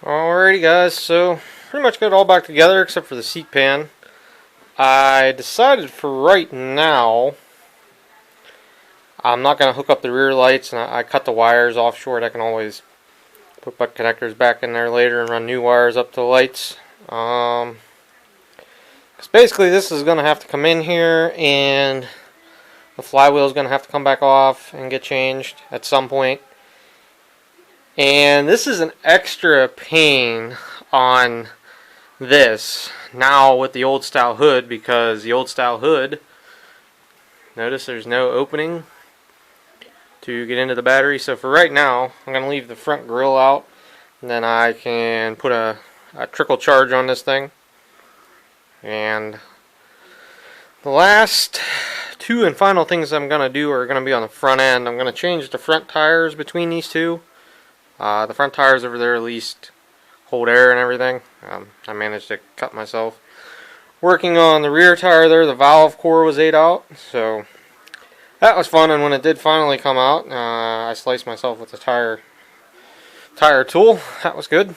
Alrighty guys, so pretty much got it all back together except for the seat pan. I decided for right now I'm not going to hook up the rear lights, and I cut the wires off short. I can always put butt connectors back in there later and run new wires up to the lights. Because basically this is going to have to come in here, and the flywheel is going to have to come back off and get changed at some point. And this is an extra pain on this now with the old style hood, because the old style hood, notice there's no opening to get into the battery. So for right now I'm going to leave the front grill out, and then I can put a trickle charge on this thing. And the last two and final things I'm going to do are going to be on the front end. I'm going to change the front tires between these two. The front tires over there at least hold air and everything. I managed to cut myself working on the rear tire there. The valve core was ate out, so that was fun. And when it did finally come out, I sliced myself with the tire tool. That was good.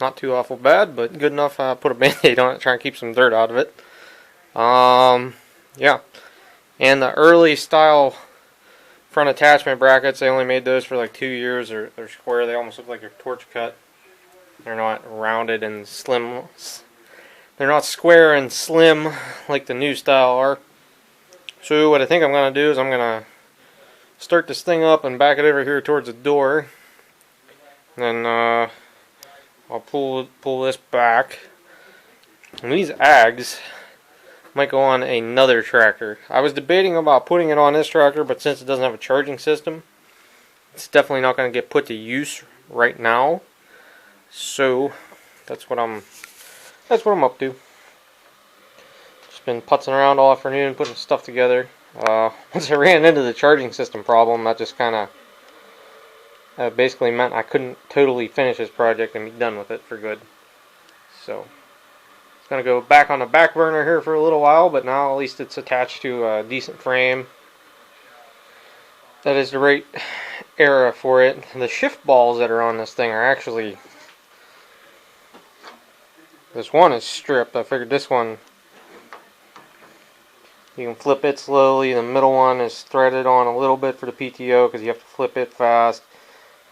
Not too awful bad, but good enough. I put a band-aid on it, trying to keep some dirt out of it. Yeah, and the early style front attachment brackets, they only made those for like 2 years. They're square. They almost look like they're torch cut. They're not rounded and slim. They're not square and slim like the new style are. So what I think I'm going to do is I'm going to start this thing up and back it over here towards the door. And then I'll pull this back. And these ags might go on another tractor. I was debating about putting it on this tractor, but since it doesn't have a charging system, it's definitely not going to get put to use right now. So that's what I'm up to. Just been putzing around all afternoon, putting stuff together. Once I ran into the charging system problem, that just kind of basically meant I couldn't totally finish this project and be done with it for good. So going to go back on the back burner here for a little while, but now at least it's attached to a decent frame that is the right era for it. The shift balls that are on this thing are actually, this one is stripped. I figured this one, you can flip it slowly. The middle one is threaded on a little bit for the PTO because you have to flip it fast,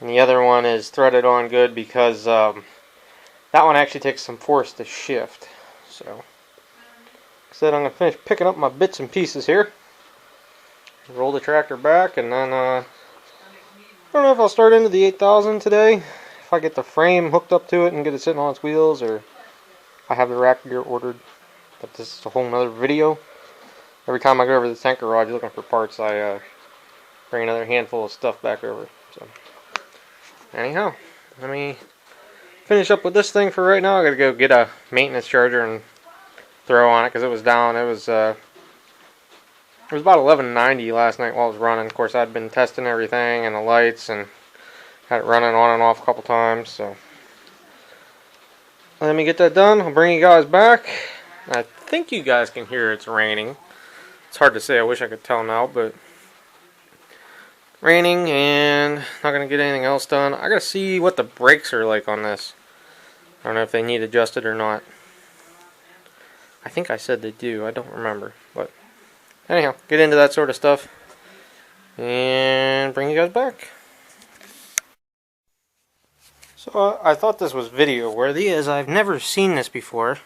and the other one is threaded on good because that one actually takes some force to shift. So, like I said, I'm going to finish picking up my bits and pieces here. Roll the tractor back, and then I don't know if I'll start into the 8000 today, if I get the frame hooked up to it and get it sitting on its wheels, or I have the rack gear ordered. But this is a whole nother video. Every time I go over to the tank garage looking for parts, I bring another handful of stuff back over. So, anyhow, let me finish up with this thing for right now. I gotta go get a maintenance charger and throw on it because it was down. It was about 1190 last night while I was running. Of course, I'd been testing everything and the lights and had it running on and off a couple times. So let me get that done. I'll bring you guys back. I think you guys can hear it's raining. It's hard to say. I wish I could tell now, but raining and not gonna get anything else done. I gotta see what the brakes are like on this. I don't know if they need adjusted or not. I think I said they do. I don't remember. But anyhow, get into that sort of stuff and bring you guys back. So I thought this was video worthy, as I've never seen this before.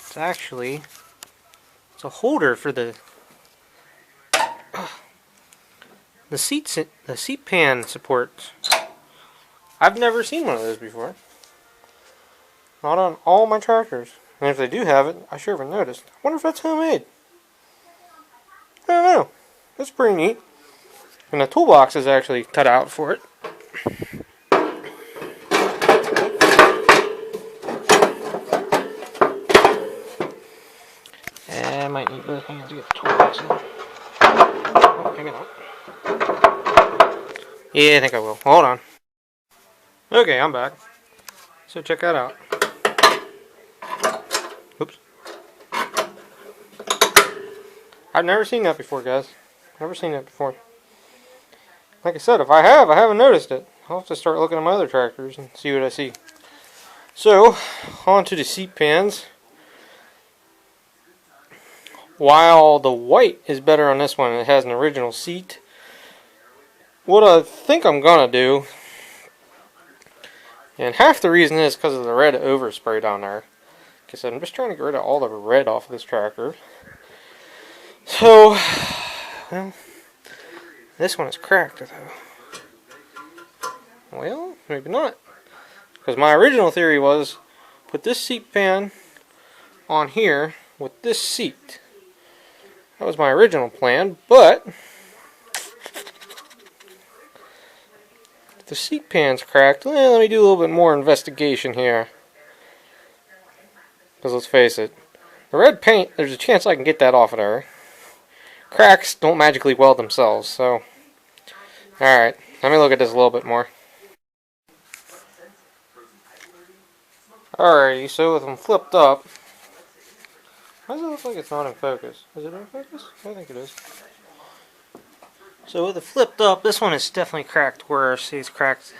It's a holder for the seat pan supports. I've never seen one of those before. Not on all my tractors. And if they do have it, I sure haven't noticed. I wonder if that's homemade. I don't know. That's pretty neat. And the toolbox is actually cut out for it. I might need both hands to get the toolbox in. Oh, maybe not. Yeah, I think I will. Hold on. Okay, I'm back. So check that out. Oops. I've never seen that before, guys. Never seen that before. Like I said, if I have, I haven't noticed it. I'll have to start looking at my other tractors and see what I see. So, on to the seat pans. While the white is better on this one, it has an original seat. What I think I'm gonna do, and half the reason is because of the red overspray down there, because I'm just trying to get rid of all the red off of this tractor. So, well, this one is cracked though. Well, maybe not. Because my original theory was put this seat pan on here with this seat. That was my original plan, but if the seat pan's cracked, well, let me do a little bit more investigation here. Because let's face it, the red paint, there's a chance I can get that off of there. Cracks don't magically weld themselves, so alright, let me look at this a little bit more. Alrighty, so with them flipped up, why does it look like it's not in focus? Is it in focus? I think it is. So with it flipped up, this one is definitely cracked worse. See, it's cracked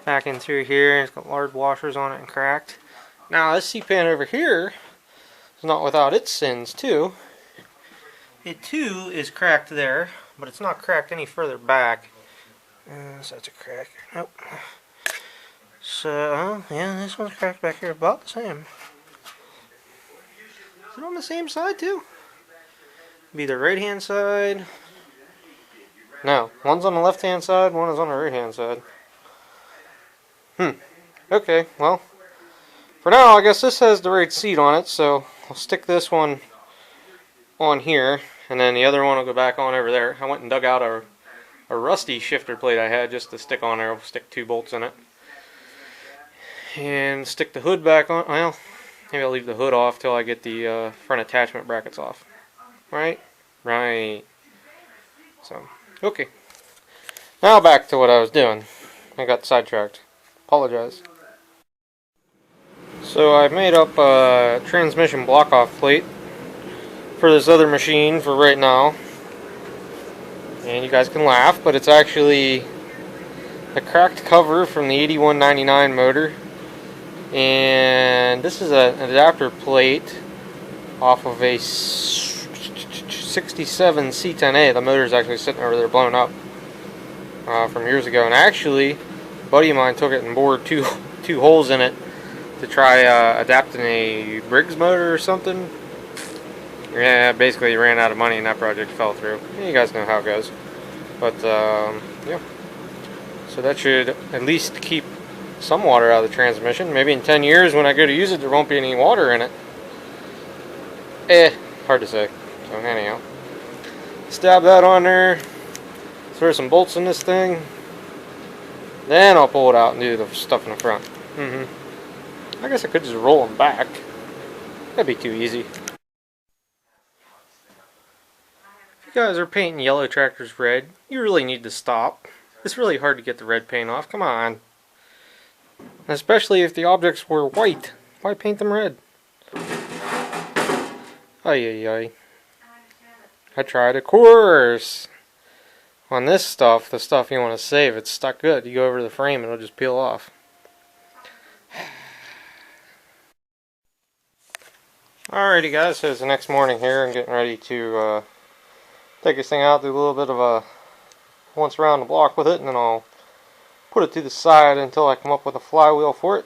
back in through here. It's got large washers on it and cracked. Now this seat pan over here is not without its sins too. It too is cracked there, but it's not cracked any further back. So that's a crack. Nope. So, yeah, this one's cracked back here about the same. Is it on the same side too? Be the right hand side. No, one's on the left hand side, one is on the right hand side. Okay, well, for now I guess this has the right seat on it, so I'll stick this one on here, and then the other one will go back on over there. I went and dug out a rusty shifter plate I had just to stick on there. I'll stick 2 bolts in it. And stick the hood back on. Well, maybe I'll leave the hood off till I get the front attachment brackets off. Right? Right. So, okay. Now back to what I was doing. I got sidetracked. Apologize. So I made up a transmission block-off plate for this other machine for right now. And you guys can laugh, but it's actually a cracked cover from the 8199 motor. And this is an adapter plate off of a 67 C10A. The motor is actually sitting over there blown up from years ago. And actually, a buddy of mine took it and bored two holes in it to try adapting a Briggs motor or something. Yeah, basically he ran out of money and that project fell through. You guys know how it goes. But, yeah. So that should at least keep some water out of the transmission. Maybe in 10 years when I go to use it, there won't be any water in it. Hard to say. So anyhow, stab that on there, throw some bolts in this thing, then I'll pull it out and do the stuff in the front. I guess I could just roll them back. That'd be too easy. If you guys are painting yellow tractors red, you really need to stop. It's really hard to get the red paint off. Come on. Especially if the objects were white. Why paint them red? Ay. I tried a course. On this stuff, the stuff you want to save, it's stuck good. You go over the frame, it'll just peel off. Alrighty guys, so it's the next morning here. I'm getting ready to take this thing out, do a little bit of a once around the block with it, and then I'll put it to the side until I come up with a flywheel for it.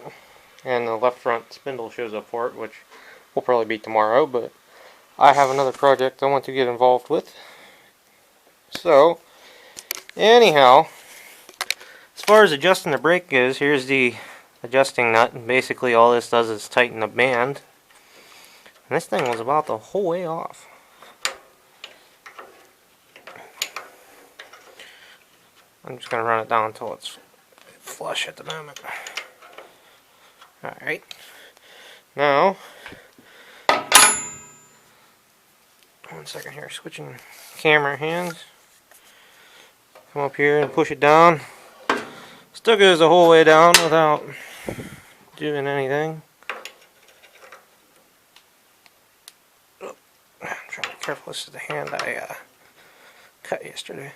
And the left front spindle shows up for it, which will probably be tomorrow, but I have another project I want to get involved with. So, anyhow, as far as adjusting the brake goes, here's the adjusting nut. And basically all this does is tighten the band. And this thing was about the whole way off. I'm just going to run it down until it's flush at the moment. Alright. Now, one second here, switching camera hands. Come up here and push it down. Still goes the whole way down without doing anything. I'm trying to be careful. This is the hand I cut yesterday.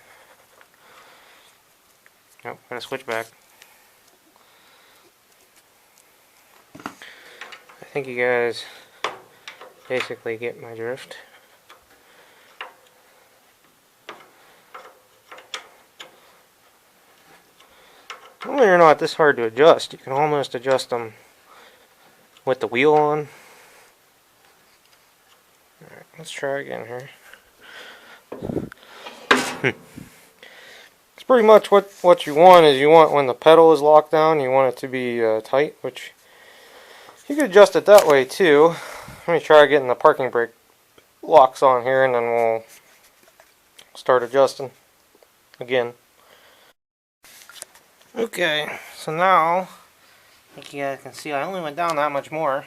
Nope, I'm going to switch back. think you guys basically get my drift. Normally they're not this hard to adjust. You can almost adjust them with the wheel on. Alright, let's try again here. It's pretty much what you want is you want when the pedal is locked down, you want it to be tight, which you can adjust it that way too. Let me try getting the parking brake locks on here and then we'll start adjusting again. Okay, so now, like you guys can see, I only went down that much more.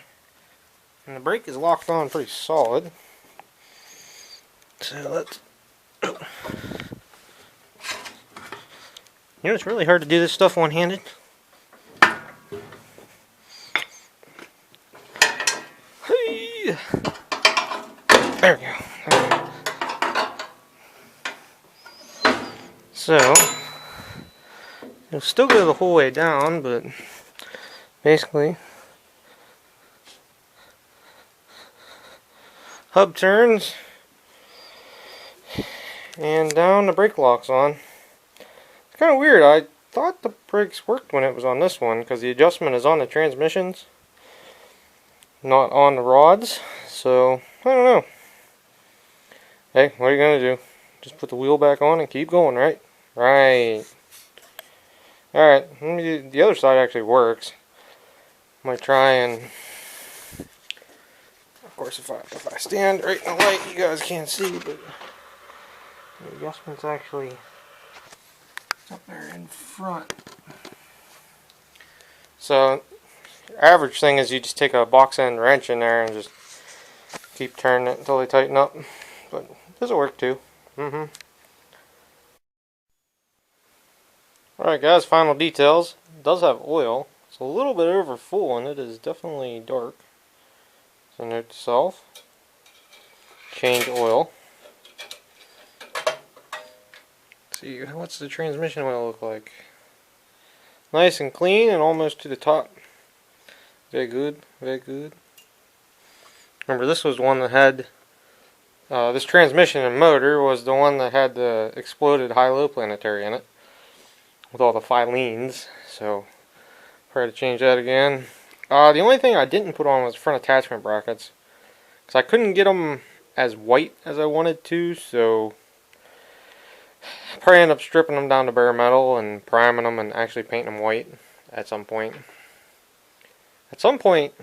And the brake is locked on pretty solid. So let's... You know, it's really hard to do this stuff one-handed. Hey! There we go. So, it'll still go the whole way down, but basically, hub turns, and down the brake lock's on. It's kind of weird. I thought the brakes worked when it was on this one, because the adjustment is on the transmissions, not on the rods. So, I don't know. Hey, what are you going to do? Just put the wheel back on and keep going, right? Right. Alright, let me do, the other side actually works. I might try and, of course, if I stand right in the light, you guys can't see, but the adjustment's actually up there in front. So, average thing is you just take a box end wrench in there and just keep turning it until they tighten up. But this will work too. Alright guys, final details. It does have oil. It's a little bit over full and it is definitely dark. So note to self. Change oil. Let's see, what's the transmission oil look like? Nice and clean and almost to the top. Very good, very good. Remember, this was one that had this transmission and motor was the one that had the exploded high-low planetary in it with all the filenes, so try to change that again. The only thing I didn't put on was front attachment brackets because I couldn't get them as white as I wanted to, so I'll probably end up stripping them down to bare metal and priming them and actually painting them white at some point. At some point,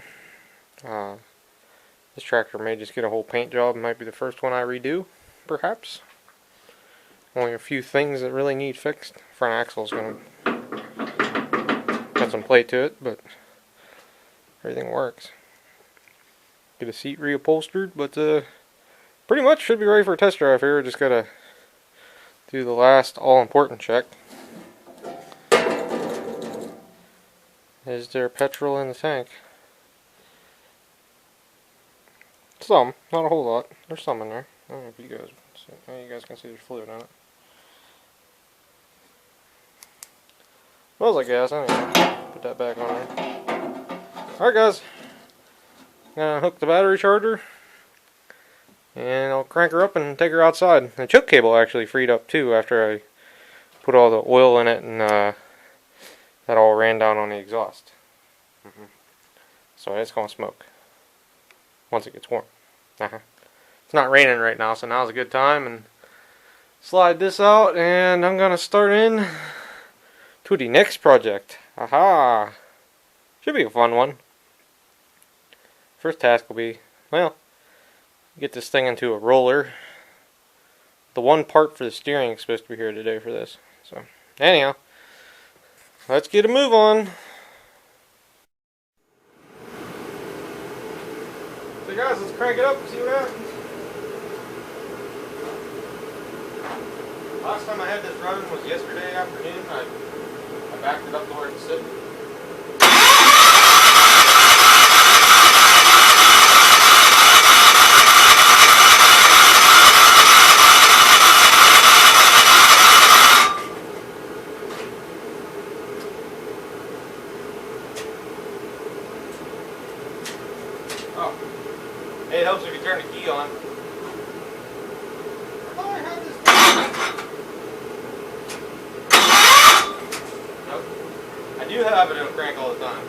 this tractor may just get a whole paint job. It might be the first one I redo, perhaps. Only a few things that really need fixed. Front axle's gonna got some play to it, but everything works. Get a seat reupholstered, but pretty much should be ready for a test drive here. Just gotta do the last all-important check. Is there petrol in the tank? Some, not a whole lot. There's some in there. I don't know if you guys see. Oh, you guys can see there's fluid in it. Smells like gas. Anyway, put that back on there. Alright guys, I'm gonna hook the battery charger and I'll crank her up and take her outside. The choke cable actually freed up too after I put all the oil in it and that all ran down on the exhaust. So it's gonna smoke once it gets warm. It's not raining right now, so now's a good time, and slide this out and I'm gonna start in to the next project. Aha! Should be a fun one. First task will be, well, get this thing into a roller. The one part for the steering is supposed to be here today for this. So, anyhow, let's get a move on. So guys, let's crank it up and see what happens. Last time I had this running was yesterday afternoon. I backed it up to where it's sitting. Oh. Hey, it helps if you turn the key on. Oh, I had this. Nope. I do have it in a crank all the time.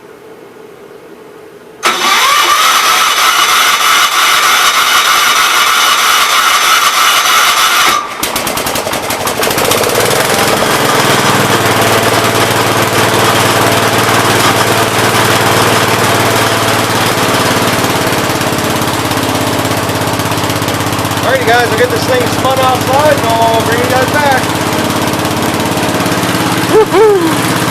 Alrighty guys, I'll get this thing spun outside and I'll bring you guys back. Woohoo!